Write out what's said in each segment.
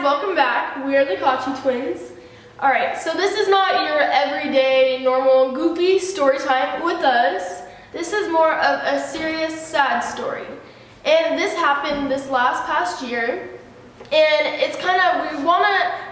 welcome back. We are the Caci twins. Alright, so this is not your everyday, normal, goofy story time with us. This is more of a serious, sad story. And this happened this past year. And it's kind of,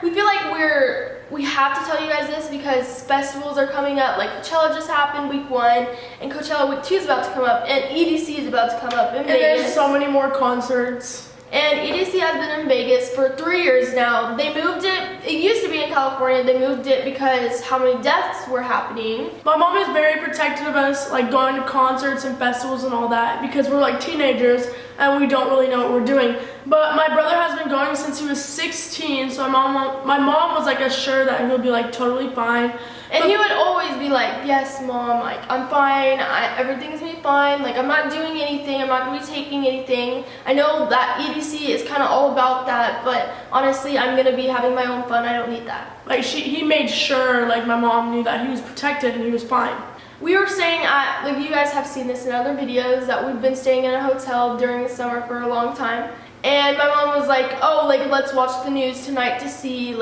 we feel like we have to tell you guys this because festivals are coming up. Like Coachella just happened week 1, and Coachella week 2 is about to come up, and EDC is about to come up in Vegas. And there's so many more concerts. And EDC has been in Vegas for 3 years now. They moved it. It used to be in California. They moved it because how many deaths were happening. My mom is very protective of us, like going to concerts and festivals and all that, because we're like teenagers and we don't really know what we're doing. But my brother has been going since he was 16, so my mom was like assured that he'll be like totally fine. And he would always be like, yes, Mom, like, I'm fine, everything's gonna be fine, like, I'm not doing anything, I'm not gonna be taking anything. I know that EDC is kind of all about that, but honestly, I'm gonna be having my own fun, I don't need that. Like, he made sure, like, my mom knew that he was protected and he was fine. We were staying at, like, you guys have seen this in other videos, that we've been staying in a hotel during the summer for a long time. And my mom was like, oh, like, let's watch the news tonight to see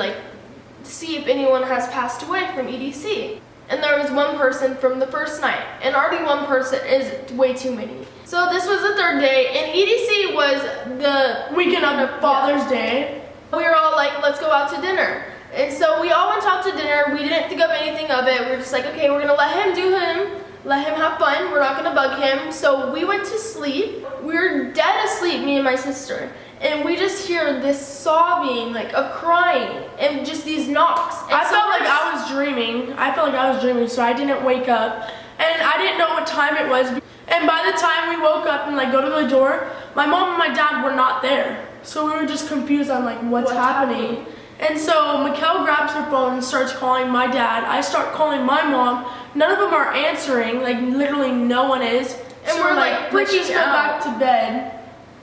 if anyone has passed away from EDC. And there was one person from the first night, and already one person is way too many. So this was the 3rd day, and EDC was the weekend of Father's Day. We were all like, let's go out to dinner. And so we all went out to dinner. We didn't think of anything of it. We were just like, okay, we're gonna let him do him, let him have fun. We're not gonna bug him. So we went to sleep. We were dead asleep, me and my sister. And we just hear this sobbing, like, of crying, and just these knocks. And I felt like I was dreaming, so I didn't wake up. And I didn't know what time it was. And by the time we woke up and, like, go to the door, my mom and my dad were not there. So we were just confused on, like, what's happening. And so Mikkel grabs her phone and starts calling my dad. I start calling my mom. None of them are answering, like, literally no one is. And so we're like, let's just go back to bed.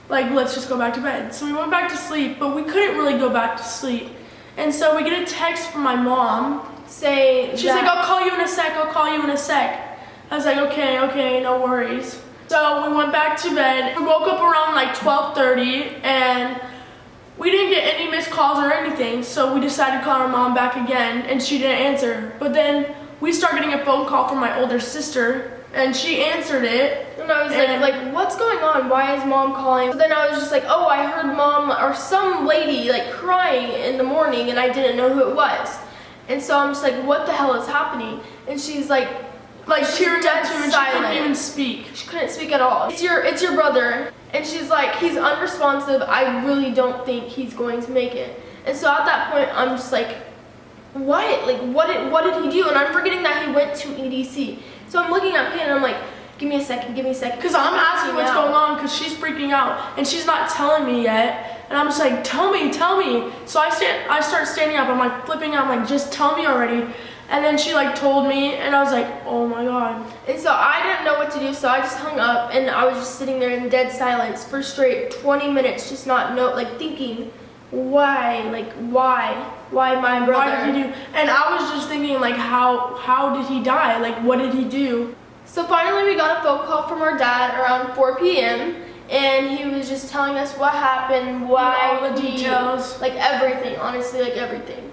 Like, let's just go back to bed. So we went back to sleep, but we couldn't really go back to sleep. And so we get a text from my mom saying, she's like, I'll call you in a sec, I'll call you in a sec. I was like, okay, no worries. So we went back to bed. We woke up around like 12:30 and we didn't get any missed calls or anything. So we decided to call our mom back again and she didn't answer. But then we started getting a phone call from my older sister and she answered it. And I was like, what's going on? Why is Mom calling? So then I was just like, oh, I heard Mom or some lady like crying in the morning and I didn't know who it was. And so I'm just like, what the hell is happening? And she's like tearing up too, and she couldn't even speak. She couldn't speak at all. It's your brother. And she's like, he's unresponsive. I really don't think he's going to make it. And so at that point, I'm just like, what? Like, what did he do? And I'm forgetting that he went to EDC. So I'm looking at Pam and I'm like, give me a second. Because I'm asking what's going on because she's freaking out and she's not telling me yet. And I'm just like, tell me. So I start standing up. I'm like flipping out. I'm like, just tell me already. And then she like told me and I was like, oh my God. And so I didn't know what to do. So I just hung up and I was just sitting there in dead silence for straight 20 minutes, just thinking, why my brother? Why did he do? And I was just thinking like, how did he die? Like, what did he do? So finally we got a phone call from our dad around 4 p.m. and he was just telling us what happened, why, all the details. Like everything, honestly, like everything.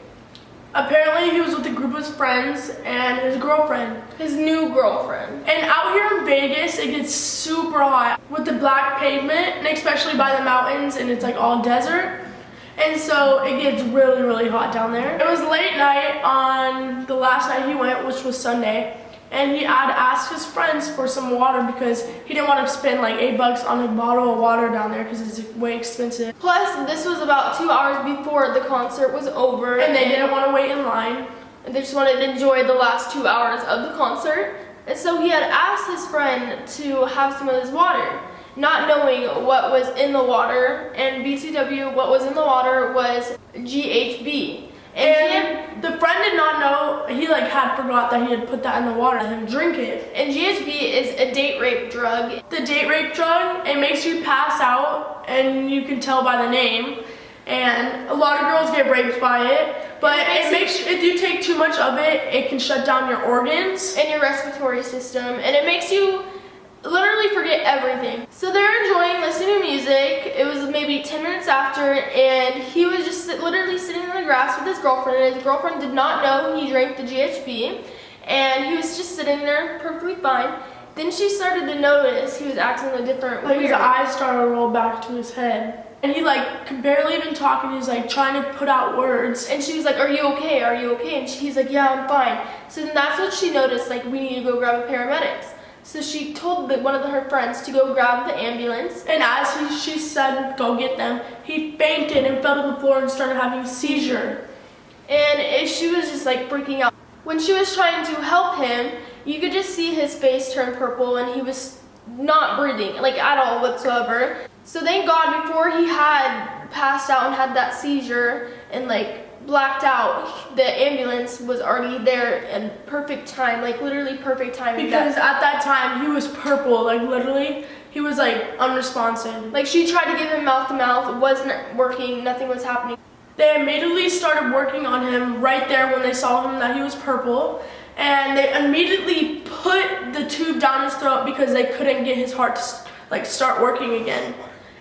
Apparently he was with a group of his friends and his girlfriend. His new girlfriend. And out here in Vegas, it gets super hot with the black pavement, and especially by the mountains, and it's like all desert. And so it gets really, really hot down there. It was late night on the last night he went, which was Sunday. And he had asked his friends for some water because he didn't want to spend like $8 on a bottle of water down there because it's way expensive. Plus, this was about 2 hours before the concert was over. And they didn't want to wait in line. And they just wanted to enjoy the last 2 hours of the concert. And so he had asked his friend to have some of his water, not knowing what was in the water. And BTW, what was in the water was GHB. And the friend did not know, he like had forgot that he had put that in the water and him drink it. And GHB is a date rape drug. The date rape drug, it makes you pass out and you can tell by the name. And a lot of girls get raped by it, but if you take too much of it, it can shut down your organs. And your respiratory system. And it makes you literally forget everything. So they're enjoying listening to music. It was maybe 10 minutes after, and he was just literally sitting in the grass with his girlfriend, and his girlfriend did not know he drank the GHB, and he was just sitting there perfectly fine. Then she started to notice he was acting a different way. Like his eyes started to roll back to his head. And he like could barely even talk, and he's like trying to put out words. And she was like, "Are you okay? Are you okay?" And he's like, "Yeah, I'm fine." So then that's what she noticed, like, we need to go grab a paramedics. So she told one of her friends to go grab the ambulance. And as she said, go get them, he fainted and fell to the floor and started having a seizure. And she was just like freaking out. When she was trying to help him, you could just see his face turn purple, and he was not breathing, like, at all whatsoever. So thank God, before he had passed out and had that seizure and like blacked out, the ambulance was already there in perfect time, like literally perfect timing. Because at that time he was purple, like literally he was like unresponsive. Like, she tried to give him mouth to mouth, it wasn't working, nothing was happening. They immediately started working on him right there when they saw him that he was purple, and they immediately put the tube down his throat because they couldn't get his heart to like start working again.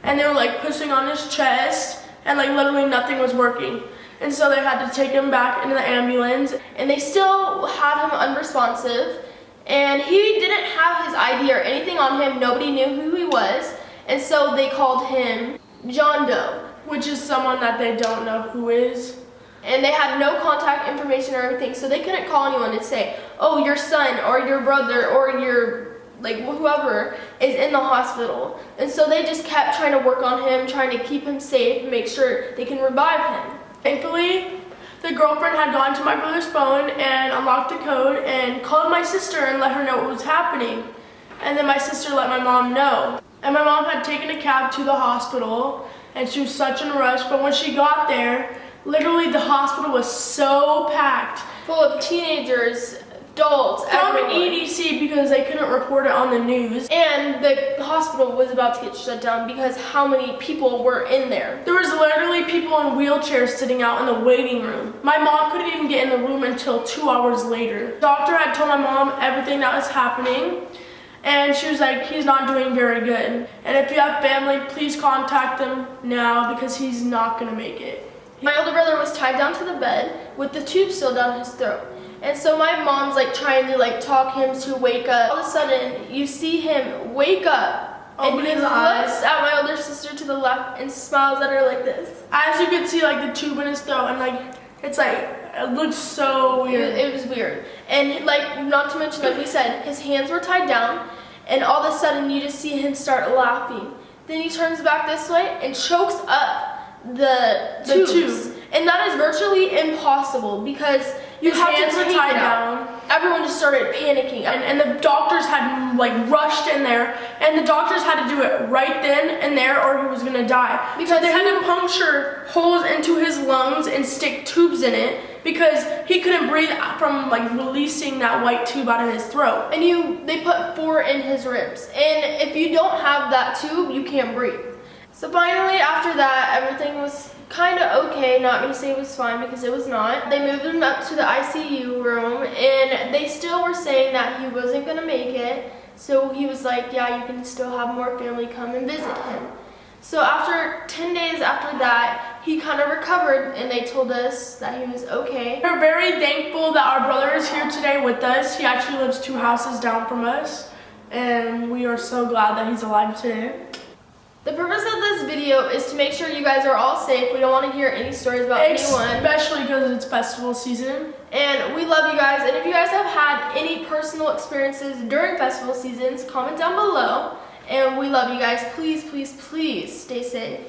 And they were like pushing on his chest, and like literally nothing was working. And so they had to take him back into the ambulance, and they still had him unresponsive, and he didn't have his ID or anything on him. Nobody knew who he was, and so they called him John Doe, which is someone that they don't know who is. And they had no contact information or everything, so they couldn't call anyone and say, "Oh, your son or your brother or your like whoever is in the hospital." And so they just kept trying to work on him, trying to keep him safe and make sure they can revive him. Thankfully, the girlfriend had gone to my brother's phone and unlocked the code and called my sister and let her know what was happening. And then my sister let my mom know. And my mom had taken a cab to the hospital, and she was such in a rush, but when she got there, literally the hospital was so packed. Full of teenagers, adults, from everyone. EDC because they couldn't report it on the news. And the hospital was about to get shut down because how many people were in there. There was literally people in wheelchairs sitting out in the waiting room. My mom couldn't even get in the room until 2 hours later. The doctor had told my mom everything that was happening, and she was like, "He's not doing very good. And if you have family, please contact them now because he's not gonna make it." My older brother was tied down to the bed with the tube still down his throat. And so my mom's like trying to like talk him to wake up. All of a sudden, you see him wake up, Open and he his looks eyes. at my older sister to the left and smiles at her like this. As you could see, like the tube in his throat, and like it's like it looked so weird. It was weird. And like, not to mention, like we said, his hands were tied down, and all of a sudden you just see him start laughing. Then he turns back this way and chokes up the tubes. And that is virtually impossible because you His have hands to were take tied it out. down. Everyone just started panicking. And the doctors had like rushed in there, and the doctors had to do it right then and there or he was gonna die. Because they had to puncture holes into his lungs and stick tubes in it because he couldn't breathe from like releasing that white tube out of his throat. And they put 4 in his ribs. And if you don't have that tube, you can't breathe. So finally, after that, everything was kind of okay. Not gonna say it was fine because it was not. They moved him up to the ICU room, and they still were saying that he wasn't gonna make it. So he was like, "Yeah, you can still have more family come and visit him." So after 10 days after that, he kind of recovered, and they told us that he was okay. We're very thankful that our brother is here today with us. He actually lives 2 houses down from us, and we are so glad that he's alive today. The purpose of this video is to make sure you guys are all safe. We don't want to hear any stories about anyone. Especially because it's festival season. And we love you guys. And if you guys have had any personal experiences during festival seasons, comment down below. And we love you guys. Please, please, please stay safe.